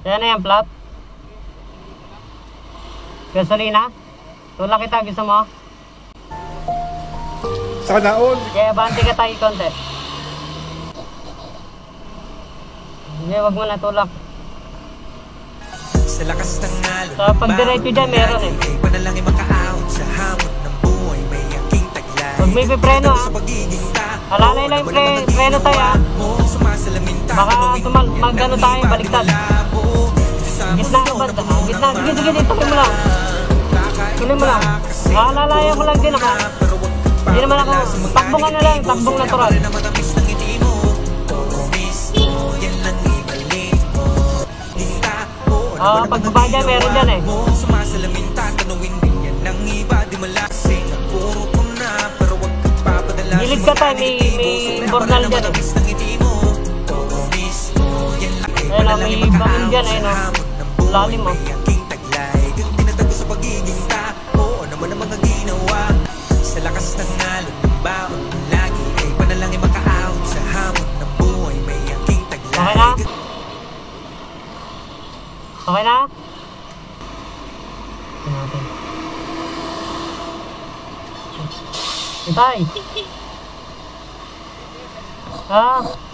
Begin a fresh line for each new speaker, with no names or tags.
Kaya na yan, plot. Gasolina. Tulak kita, gusto mo?
Sana all.
Kaya banti ka tayo konti. Hindi, wag mo na tulak.
Sa lakas ng alon.
So, pag diretso dyan, meron eh.
Panalangin makaahon sa hamon ng buhay. May aking taglay.
Huwag may pipreno ha. Alalay lang yung preno tayo ha. Baka mag-ano tayo, baliktad. Gitna ka ba? Gitna, sige, tuloy mo lang. Tuloy mo lang. Alalaya ko lang din ako. Hindi naman ako, takbong ka na lang, takbong natural. Pagbaba dyan, meron dyan eh. Gilid ka tayo, may bornal dyan eh. Ayun o, may bangin dyan eh, no? Lalim mo. Sa lakas ng alon ng baon lagi ay panalangin makaahon sa hamon ng buhay. May aking taglay. Okay na? Okay na? Itay! Ah!